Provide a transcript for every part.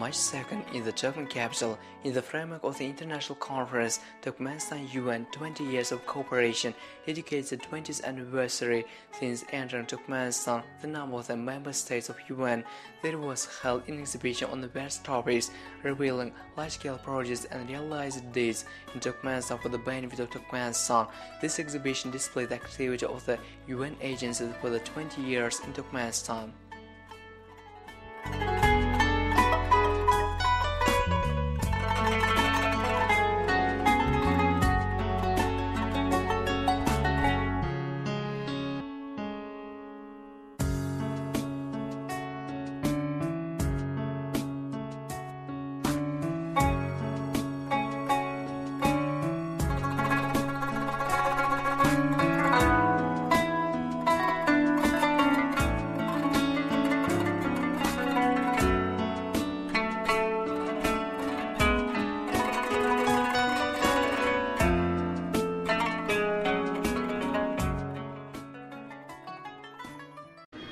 March 2nd in the Turkmen capital in the framework of the international conference Turkmenistan-UN 20 Years of Cooperation dedicates the 20th anniversary since entering Turkmenistan, the number of the member states of UN. There was held an exhibition on the various topics revealing large-scale projects and realized deeds in Turkmenistan for the benefit of Turkmenistan. This exhibition displayed the activity of the UN agencies for the 20 years in Turkmenistan.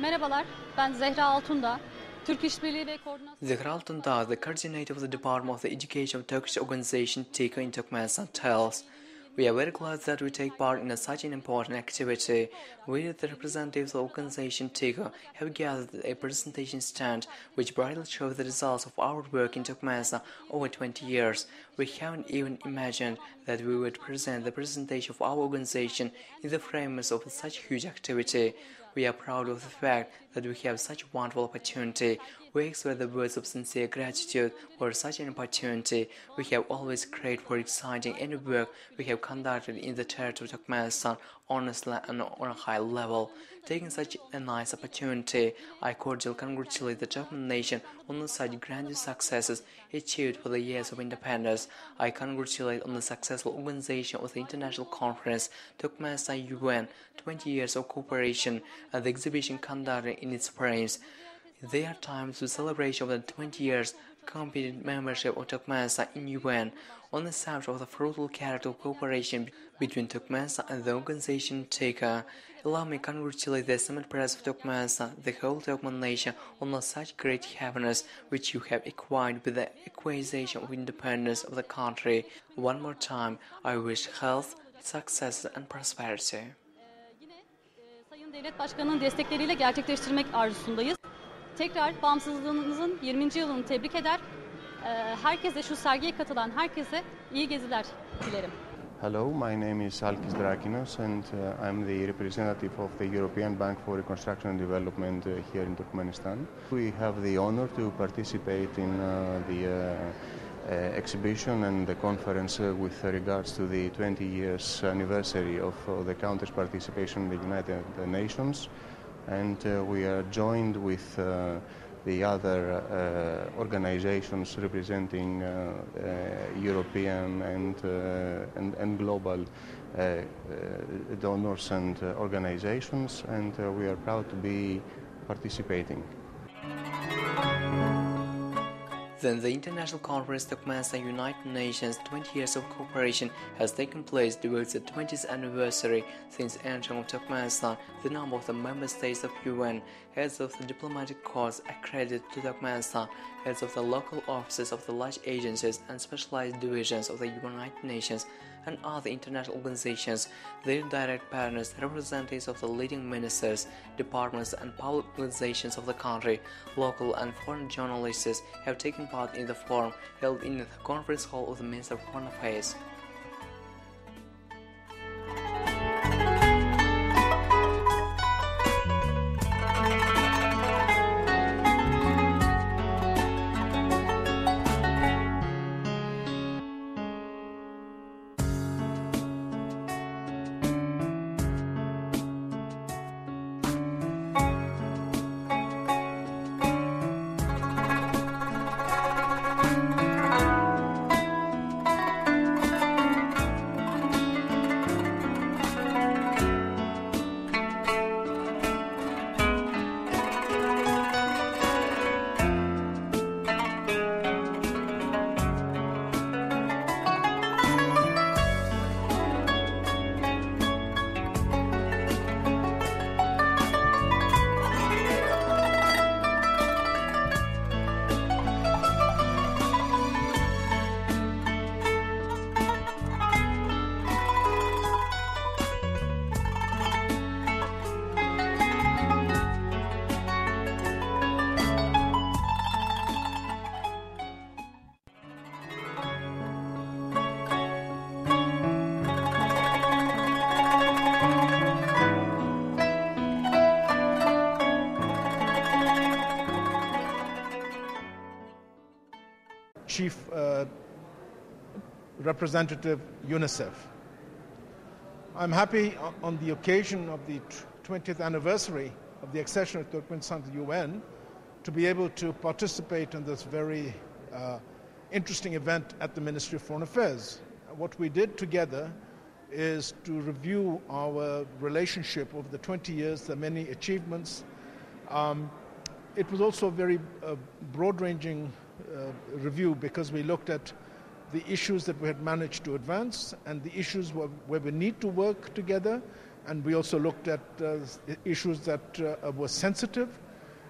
Merhabalar, ben Zehra Altundağ. Türk İşbirliği ve Koordinasyon... Zehra Altundağ, the coordinator of the Department of the Education of Turkish organization TIKA in Turkmenistan, tells, "We are very glad that we take part in such an important activity. We, the representatives of the organization TIKA, have gathered a presentation stand which brightly shows the results of our work in Turkmenistan over 20 years. We haven't even imagined that we would present the presentation of our organization in the framework of such huge activity. We are proud of the fact that we have such a wonderful opportunity. We express the words of sincere gratitude for such an opportunity. We have always craved for exciting any work we have conducted in the territory of Turkmenistan honestly and on a high level. Taking such a nice opportunity, I cordially congratulate the Turkmen nation on such grandiose successes achieved for the years of independence. I congratulate on the successful organization of the international conference Turkmenistan-UN 20 Years of Cooperation and the exhibition conducted in its frames. There are times to celebration of the 20 years competent membership of Turkmenistan in UN. On the subject of the fruitful character of cooperation between Turkmenistan and the organization TIKA, allow me to congratulate the assembled President of Turkmenistan, the whole Turkmen nation, on such great happiness which you have acquired with the acquisition of independence of the country. One more time, I wish health, success and prosperity. Sayın Devlet Başkanı'nın destekleriyle gerçekleştirmek arzusundayız. Tekrar bağımsızlığımızın 20. yılını tebrik eder. Herkese, şu sergiye katılan herkese iyi geziler dilerim. Hello, my name is Alkis Drakinos and I'm the representative of the European Bank for Reconstruction and Development here in Turkmenistan. We have the honor to participate in the exhibition and the conference with regards to the 20 years anniversary of the country's participation in the United Nations. And we are joined with the other organizations representing European and global donors and organizations, and we are proud to be participating. Then the International Conference Turkmenistan United Nations 20 Years of Cooperation has taken place towards the 20th anniversary since entering of Turkmenistan. The number of the member states of UN, heads of the diplomatic corps accredited to Turkmenistan, heads of the local offices of the large agencies and specialized divisions of the United Nations and other international organizations, their direct partners, representatives of the leading ministers, departments and public organizations of the country, local and foreign journalists have taken part in the forum held in the conference hall of the Minister of Foreign Affairs. Chief Representative UNICEF. I'm happy on the occasion of the 20th anniversary of the accession of Turkmenistan to the UN to be able to participate in this very interesting event at the Ministry of Foreign Affairs. What we did together is to review our relationship over the 20 years, the many achievements. It was also a very broad-ranging review because we looked at the issues that we had managed to advance and the issues where we need to work together, and we also looked at issues that were sensitive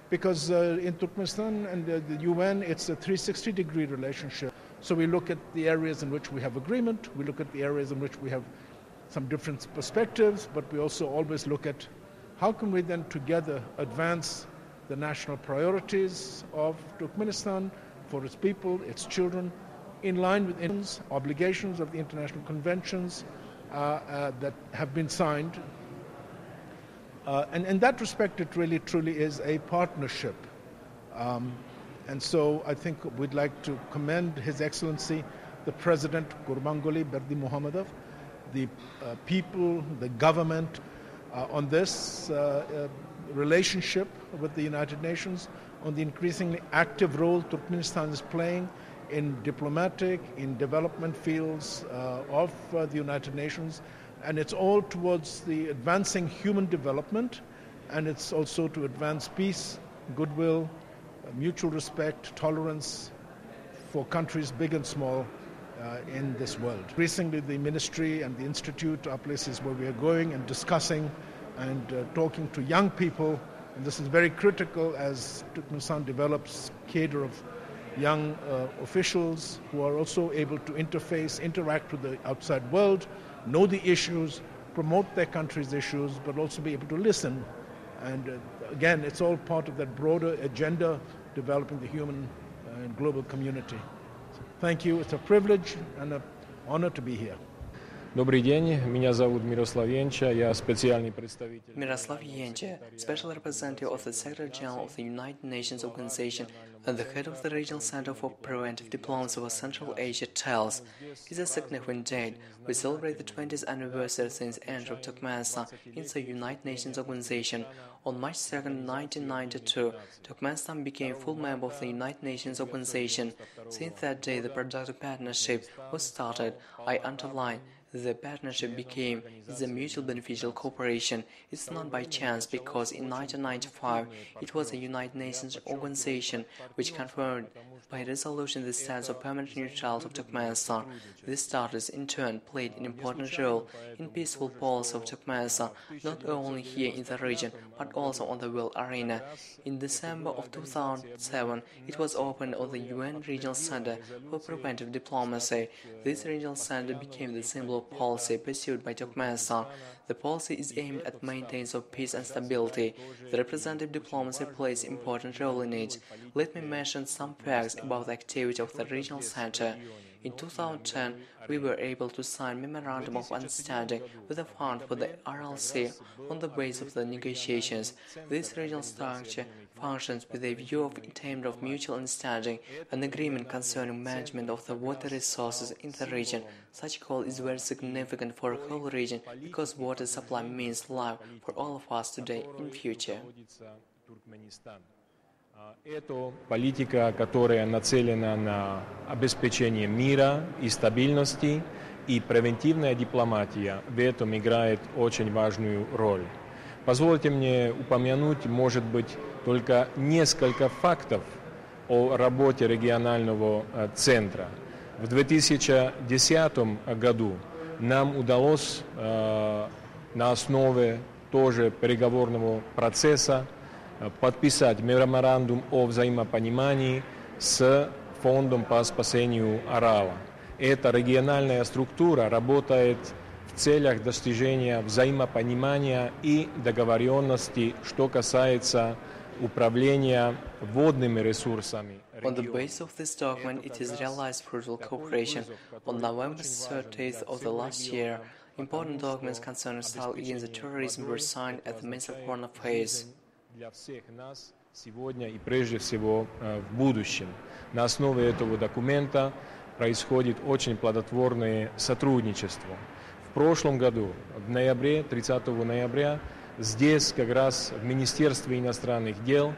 because in Turkmenistan and the UN it's a 360-degree relationship. So we look at the areas in which we have agreement, we look at the areas in which we have some different perspectives, but we also always look at how can we then together advance the national priorities of Turkmenistan for its people, its children, in line with its obligations of the international conventions that have been signed. And in that respect, it really truly is a partnership. And so I think we'd like to commend His Excellency, the President Gurbanguly Berdimuhamedov, the people, the government on this relationship with the United Nations, on the increasingly active role Turkmenistan is playing in diplomatic, in development fields of the United Nations. And it's all towards the advancing human development, and it's also to advance peace, goodwill, mutual respect, tolerance for countries big and small in this world. Recently, the ministry and the institute are places where we are going and discussing and talking to young people. And this is very critical as Turkmenistan develops a cadre of young officials who are also able to interface, interact with the outside world, know the issues, promote their country's issues, but also be able to listen. And again, it's all part of that broader agenda, developing the human and global community. So thank you. It's a privilege and an honor to be here. Добрый день, меня зовут Мирослав Янча, я специальный представитель... Miroslav Yenche, Special Representative of the Secretary General of the United Nations Organization and the head of the Regional Center for Preventive Diplomacy for Central Asia, tells, "It's a significant date. We celebrate the 20th anniversary since the entry of Turkmenistan into the United Nations Organization. On March 2, 1992, Turkmenistan became a full member of the United Nations Organization. Since that day, the productive partnership was started. I underline, the partnership became the mutual beneficial cooperation. It's not by chance because in 1995 it was a United Nations organization which confirmed by resolution the status of permanent neutrality of Turkmenistan. This status in turn played an important role in peaceful policy of Turkmenistan, not only here in the region but also on the world arena. In December of 2007, it was opened on the UN Regional Center for Preventive Diplomacy. This regional center became the symbol of policy pursued by Turkmenistan. The policy is aimed at maintenance of peace and stability. The representative diplomacy plays an important role in it. Let me mention some facts about the activity of the regional center. In 2010, we were able to sign Memorandum of Understanding with the Fund for the RLC on the basis of the negotiations. This regional structure functions with a view of attainment of mutual understanding, an agreement concerning management of the water resources in the region. Such a goal is very significant for the whole region because water supply means life for all of us today and future. Это политика, которая нацелена на обеспечение мира и стабильности, и превентивная дипломатия в этом играет очень важную роль. Позвольте мне упомянуть, может быть, только несколько фактов о работе регионального центра. В 2010 году нам удалось на основе тоже переговорного процесса подписать меморандум о взаимопонимании с Фондом по спасению Арала. Эта региональная структура работает в целях достижения взаимопонимания и договоренности, что касается управления водными ресурсами. On the basis of this document, it is realized fruitful cooperation. On November 30th of the last year, important documents concerning struggle against the terrorism were signed at the Ministry of Foreign Affairs. Для всех нас сегодня и прежде всего в будущем. На основе этого документа происходит очень плодотворное сотрудничество. В прошлом году, в ноябре, 30 ноября, здесь как раз в Министерстве иностранных дел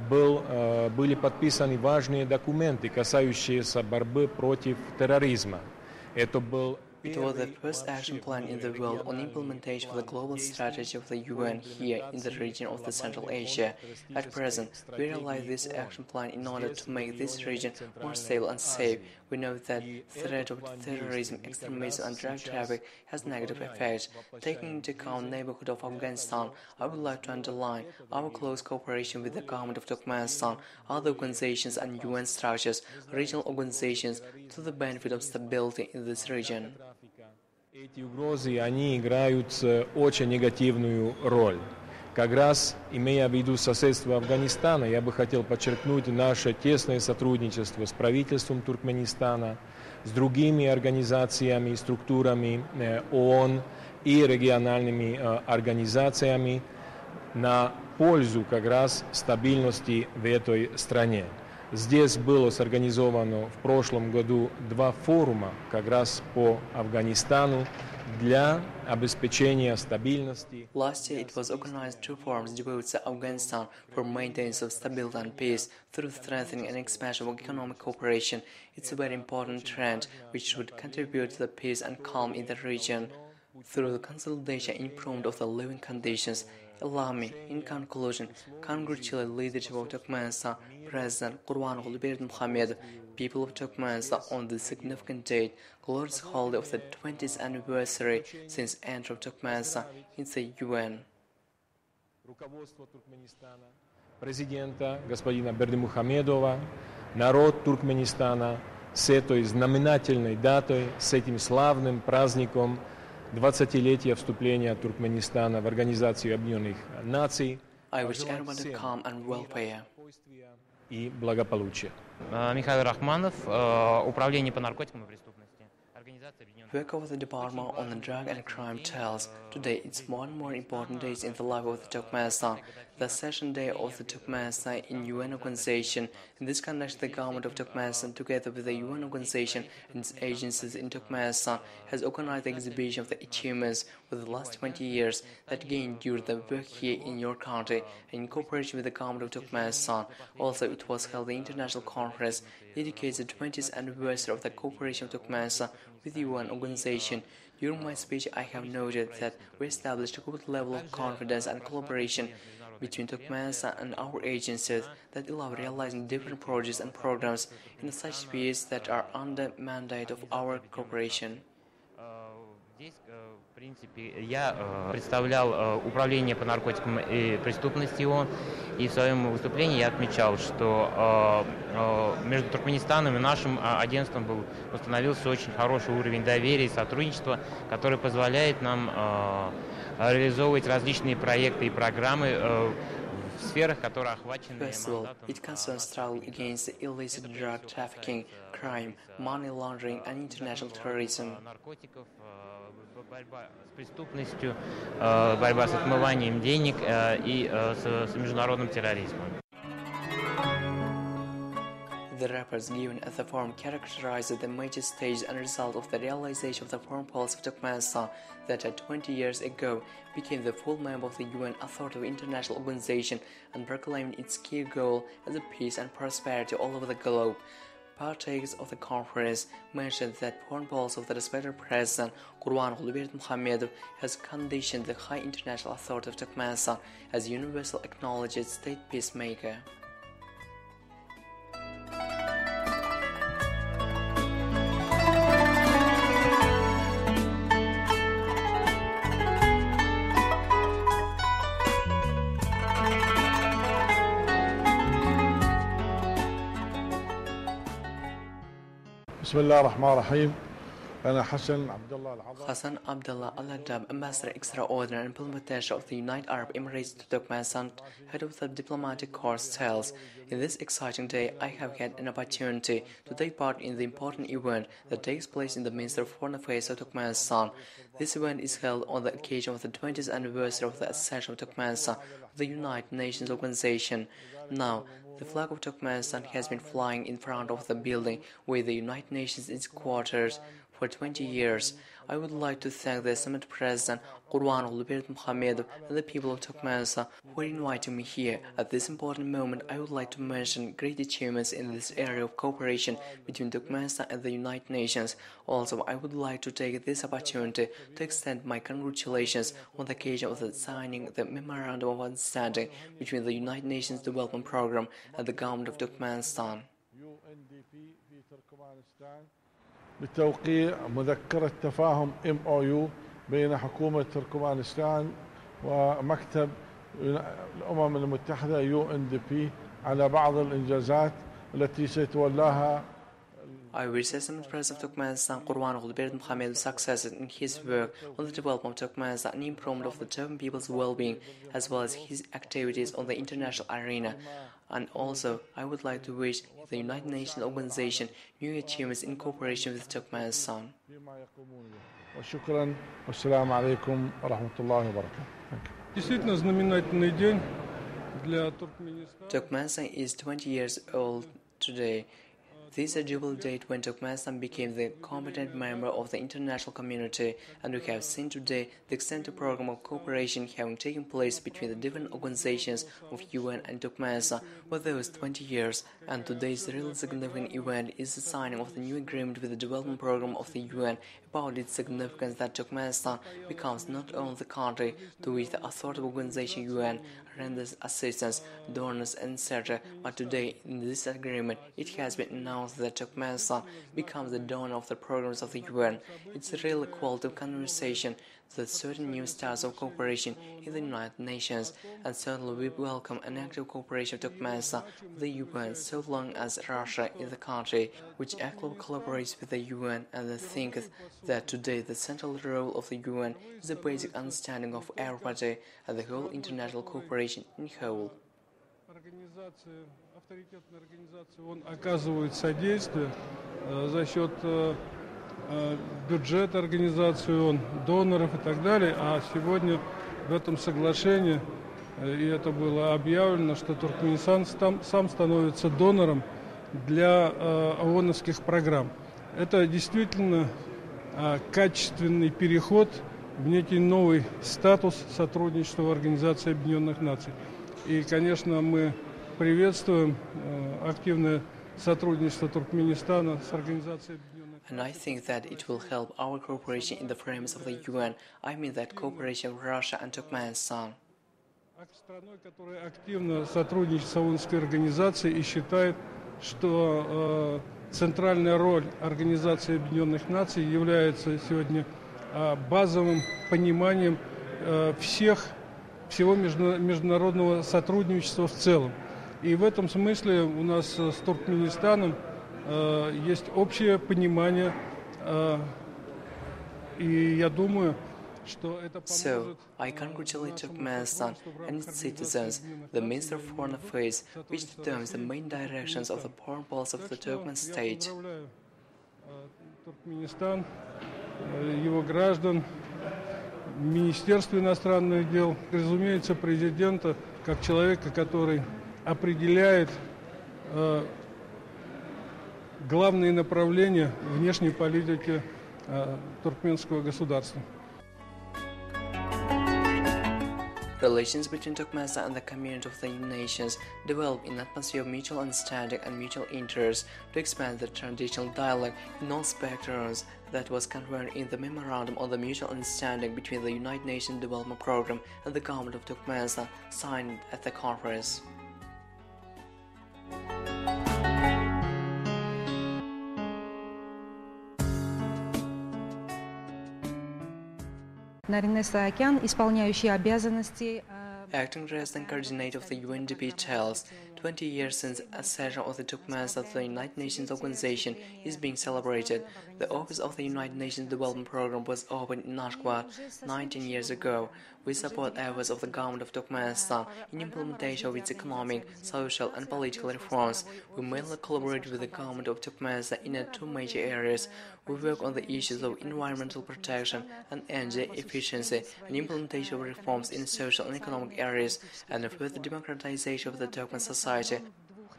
были подписаны важные документы, касающиеся борьбы против терроризма. Это был It was the first action plan in the world on implementation of the global strategy of the UN here in the region of the Central Asia. At present, we realize this action plan in order to make this region more stable and safe. We know that the threat of terrorism, extremism and drug traffic has negative effects. Taking into account the neighborhood of Afghanistan, I would like to underline our close cooperation with the Government of Turkmenistan, other organizations and UN structures, regional organizations, to the benefit of stability in this region. Эти угрозы, они играют очень негативную роль. Как раз, имея в виду соседство Афганистана, я бы хотел подчеркнуть наше тесное сотрудничество с правительством Туркменистана, с другими организациями и структурами ООН и региональными организациями на пользу как раз стабильности в этой стране. Здесь было сорганизовано в прошлом году 2 форума как раз по Афганистану для обеспечения стабильности. Last year, it was organized 2 forums devoted to Afghanistan for maintenance of stability and peace through strengthening and expansion of economic cooperation. It's a very important trend which should contribute to the peace and calm in the region through the consolidation and improvement of the living conditions. Allow me, in conclusion, congratulate the leadership of Turkmenistan, President Gurbanguly Berdimuhamedov, people of Turkmenistan on this significant date, glorious holiday of the 20th anniversary since entry of Turkmenistan into the UN. Руководство Туркменистана, президента господина Бердимухамедова, народ Туркменистана с этой знаменательной датой, с этим славным праздником 20-летия вступления Туркменистана в Организацию Объединенных Наций. I wish everyone to calm and welfare. И благополучия. Михаил Рахманов, Управление по наркотикам и преступности. Work of the Department on the Drug and Crime tells today it's more and more important days in the life of the Turkmenistan, the session day of the Turkmenistan in UN organization. In this connection, the Government of Turkmenistan, together with the UN organization and its agencies in Turkmenistan, has organized the exhibition of the achievements for the last 20 years that gained during the work here in your country, in cooperation with the Government of Turkmenistan. Also, it was held the international conference dedicated to the 20th anniversary of the cooperation of Turkmenistan with the UN organization. During my speech, I have noted that we established a good level of confidence and collaboration between Turkmenistan and our agencies that allow realizing different projects and programs in such spheres that are under mandate of our cooperation. Здесь, в принципе, я представлял Управление по наркотикам и преступности ООН, и в своем выступлении я отмечал, что между Туркменистаном и нашим агентством установился очень хороший уровень доверия и сотрудничества, который позволяет нам реализовывать различные проекты и программы в сферах, которые охвачены мандатом. It concerns struggle against the illicit drug trafficking, crime, money laundering and international terrorism. Наркотиков, борьба с преступностью, борьба с отмыванием денег и с международным терроризмом. The reports given at the forum characterized the major stage and result of the realization of the foreign policy of Turkmenistan that 20 years ago became the full member of the UN authoritative international organization and proclaimed its key goal as a peace and prosperity all over the globe. Partakers of the conference mentioned that foreign policy of the respected President Gurbanguly Berdimuhamedov has conditioned the high international authority of Turkmenistan as a universal acknowledged state peacemaker. بسم الله الرحمن الرحيم Hassan Abdullah Al-Adab, Ambassador Extraordinary and Plenipotentiary of the United Arab Emirates to Turkmenistan, head of the diplomatic corps, tells, "In this exciting day, I have had an opportunity to take part in the important event that takes place in the Ministry of Foreign Affairs of Turkmenistan. This event is held on the occasion of the 20th anniversary of the accession of Turkmenistan to the United Nations Organization. Now, the flag of Turkmenistan has been flying in front of the building with the United Nations in its quarters for 20 years. I would like to thank the Summit President Qurbanoglu Berdimuhamedov and the people of Turkmenistan for inviting me here. At this important moment, I would like to mention great achievements in this area of cooperation between Turkmenistan and the United Nations. Also, I would like to take this opportunity to extend my congratulations on the occasion of the signing the Memorandum of Understanding between the United Nations Development Program and the Government of Turkmenistan." بتوقيع مذكرة تفاهم MOU بين حكومة تركمانستان ومكتب الأمم المتحدة UNDP على بعض الإنجازات التي سيتولاها. I wish the Summit President of Turkmenistan Qurbanoglu Berdimuhamedov successes in his work on the development of Turkmenistan and improvement of the Turkic people's well-being, as well as his activities on the international arena. And also, I would like to wish the United Nations Organization new achievements in cooperation with Turkmenistan. وشكرا والسلام عليكم ورحمة الله وبركاته. Действительно знаменательный день для Туркменистана. Turkmenistan is 20 years old today. This is a jubilee date when Turkmenistan became the competent member of the international community, and we have seen today the extensive program of cooperation having taken place between the different organizations of UN and Turkmenistan for those 20 years. And today's really significant event is the signing of the new agreement with the development program of the UN about its significance that Turkmenistan becomes not only the country to which the authoritative organization UN renders assistance, donors, etc., but today in this agreement it has been announced that Turkmenistan becomes the donor of the programs of the UN. It's a real quality of conversation, the certain new styles of cooperation in the United Nations, and certainly we welcome an active cooperation of Turkmenistan with the UN so long as Russia is the country which actively collaborates with the UN and thinketh that today the central role of the UN is the basic understanding of everybody and the whole international cooperation in whole. Авторитетная организация, он оказывает содействие за счет бюджета организации, доноров и так далее. А сегодня в этом соглашении, и это было объявлено, что Туркменистан сам становится донором для ООНовских программ. Это действительно качественный переход в некий новый статус сотрудничества в Организации Объединенных Наций. И, конечно, мы приветствуем активное сотрудничество Туркменистана с Организацией Объединенных Наций. And I think that it will help our cooperation in the frames of the UN. I mean that cooperation with Russia and Turkmenistan. Страной, которая активно сотрудничает с ООНовской организацией и считает, что центральная роль Организации Объединенных Наций является сегодня базовым пониманием всего международного сотрудничества в целом. И в этом смысле у нас с Туркменистаном есть общее понимание, и я думаю, что это поможет. So, I congratulate Turkmenistan and its citizens, the Minister of Foreign Affairs, which determines the main directions of the foreign policy of the Turkmen state. Туркменистан, его граждан, Министерство иностранных дел, разумеется, президента, как человека, который определяет главные направления внешней политики туркменского государства. Relations between Turkmenistan and the community of the nations develop in an atmosphere of mutual understanding and mutual interest to expand the traditional dialogue in all spectrums that was confirmed in the Memorandum on the Mutual Understanding between the United Nations Development Program and the Government of Turkmenistan signed at the conference. Наринэ Саакян, исполняющий обязанности Acting President Coordinator of the UNDP tells, 20 years since accession of the Turkmenistan to the United Nations Organization is being celebrated. The Office of the United Nations Development Program was opened in Ashgabat 19 years ago. We support efforts of the Government of Turkmenistan in implementation of its economic, social and political reforms. We mainly collaborate with the Government of Turkmenistan in two major areas. We work on the issues of environmental protection and energy efficiency and implementation of reforms in social and economic areas and further democratization of the Turkmen society.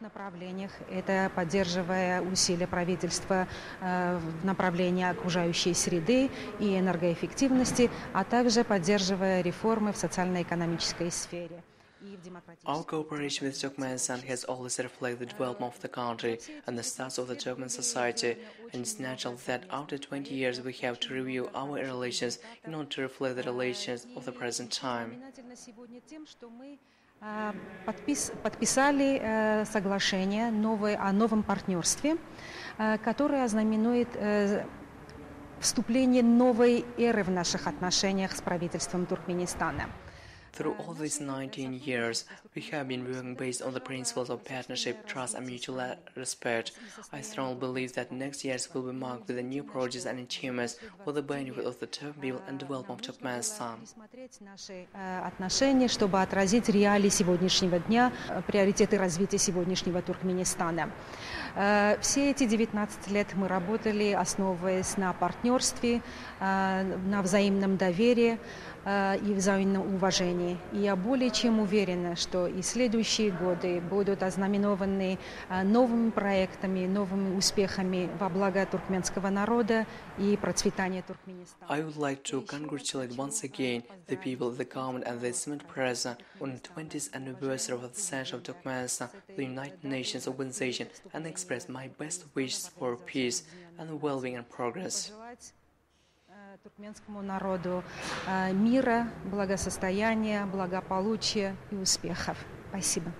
Направлениях. Это поддерживая усилия правительства в направлении окружающей среды и энергоэффективности, а также поддерживая реформы в социально-экономической сфере. Our cooperation with Turkmenistan has always reflected the development of the country and the status of the Turkmen society, and it's natural that after 20 years we have to review our relations in order to reflect the relations of the present time. Подписали соглашение о новом партнерстве, которое ознаменует вступление новой эры в наших отношениях с правительством Туркменистана. Through all these 19 years, we have been working based on the principles of partnership, trust and mutual respect. I strongly believe that next years will be marked with the new projects and achievements for the benefit of the Turk people and development of Turkmenistan. Наши отношения, чтобы отразить реалии сегодняшнего дня, приоритеты развития сегодняшнего Туркменистана. Все эти 19 лет мы работали, основываясь на партнерстве, на взаимном доверии и взаимном уважении. И я более чем уверена, что и следующие годы будут ознаменованы новыми проектами, новыми успехами во благо туркменского народа и процветания Туркменистана. I would like to congratulate once again the people, the government and the esteemed president on the 20th anniversary of the accession of Turkmenistan to the United Nations Organization and express my best wishes for peace and well-being and progress. Туркменскому народу мира, благосостояния, благополучия и успехов. Спасибо.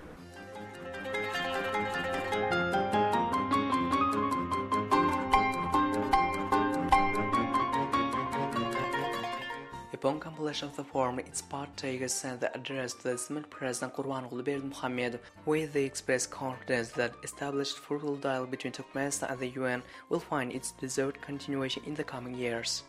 Upon completion of the forum, its partakers sent the address to the esteemed President Gurbanguly Berdimuhammedov, where they expressed confidence that established fruitful dialogue between Turkmenistan and the UN will find its deserved continuation in the coming years.